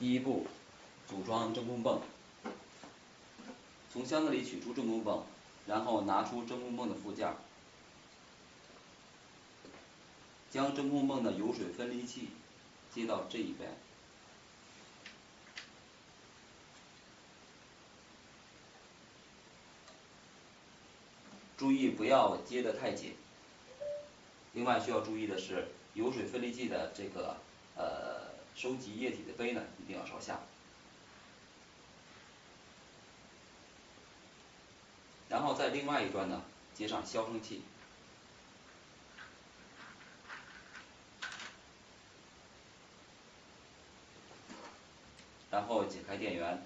第一步，组装真空泵。从箱子里取出真空泵，然后拿出真空泵的附件，将真空泵的油水分离器接到这一边。注意不要接得太紧。另外需要注意的是，油水分离器的这个收集液体的杯呢，一定要朝下。然后在另外一端呢，接上消声器。然后解开电源。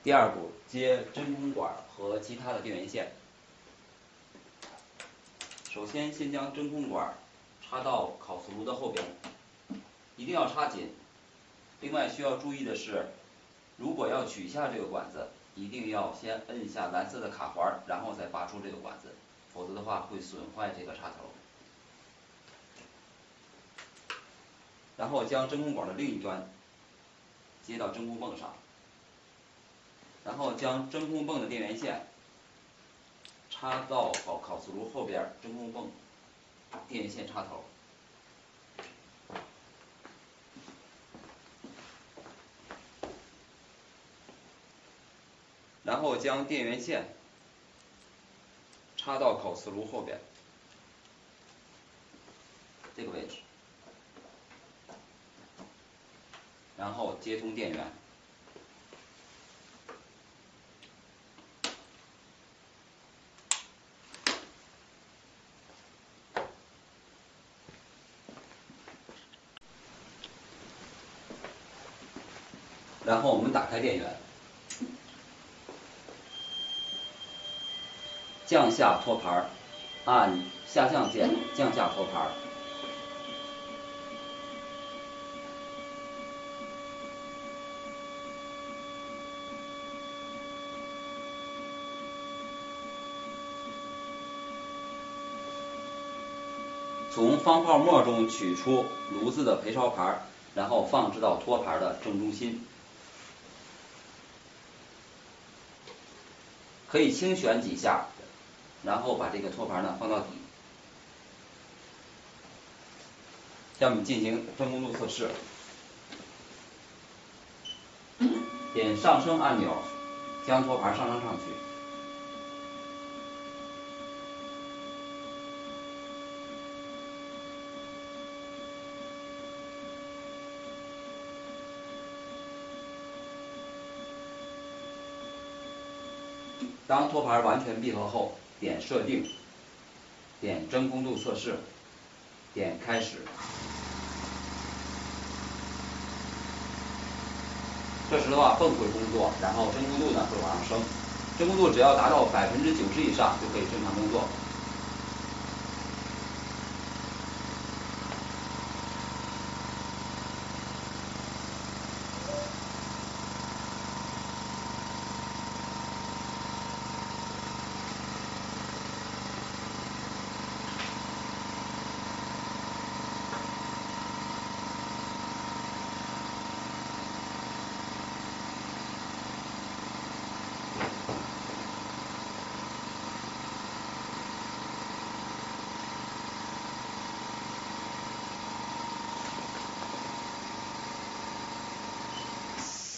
第二步，接真空管和其他的电源线。首先，先将真空管插到烤瓷炉的后边，一定要插紧。另外需要注意的是，如果要取下这个管子，一定要先摁下蓝色的卡环，然后再拔出这个管子，否则的话会损坏这个插头。然后将真空管的另一端接到真空泵上。然后将真空泵的电源线插到烤瓷炉后边真空泵电源线插头，然后将电源线插到烤瓷炉后边这个位置，然后接通电源。然后我们打开电源，降下托盘，按下降键降下托盘。从方泡沫中取出炉子的培烧盘，然后放置到托盘的正中心。可以轻旋几下，然后把这个托盘呢放到底。下面进行真空度测试。点上升按钮，将托盘上升上去。当托盘完全闭合后，点设定，点真空度测试，点开始。这时的话，泵会工作，然后真空度呢会往上升。真空度只要达到90%以上，就可以正常工作。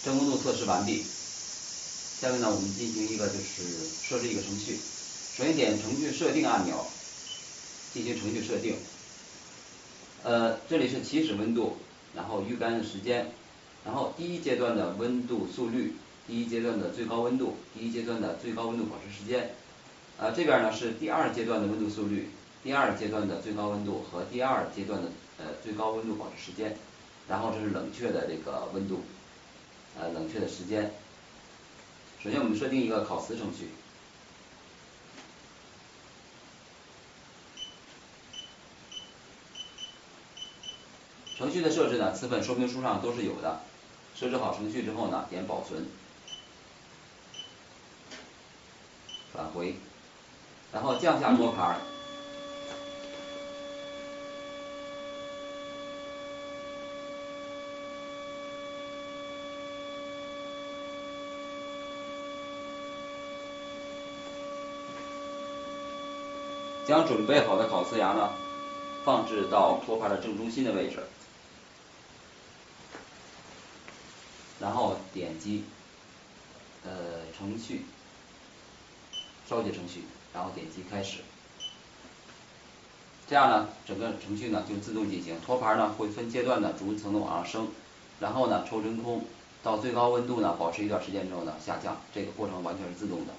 真空度测试完毕。下面呢，我们进行一个设置一个程序。首先点程序设定按钮，进行程序设定。这里是起始温度，然后预干的时间，然后第一阶段的温度速率，第一阶段的最高温度，第一阶段的最高温度保持时间。这边呢是第二阶段的温度速率，第二阶段的最高温度和第二阶段的最高温度保持时间。然后这是冷却的这个温度。冷却的时间。首先我们设定一个烤瓷程序。程序的设置呢，此本说明书上都是有的。设置好程序之后呢，点保存。返回，然后降下托盘，将准备好的烤瓷牙呢放置到托盘的正中心的位置，然后点击程序，烧结程序，然后点击开始。这样呢，整个程序呢就自动进行，托盘呢会分阶段的逐层的往上升，然后呢抽真空，到最高温度呢保持一段时间之后呢下降，这个过程完全是自动的。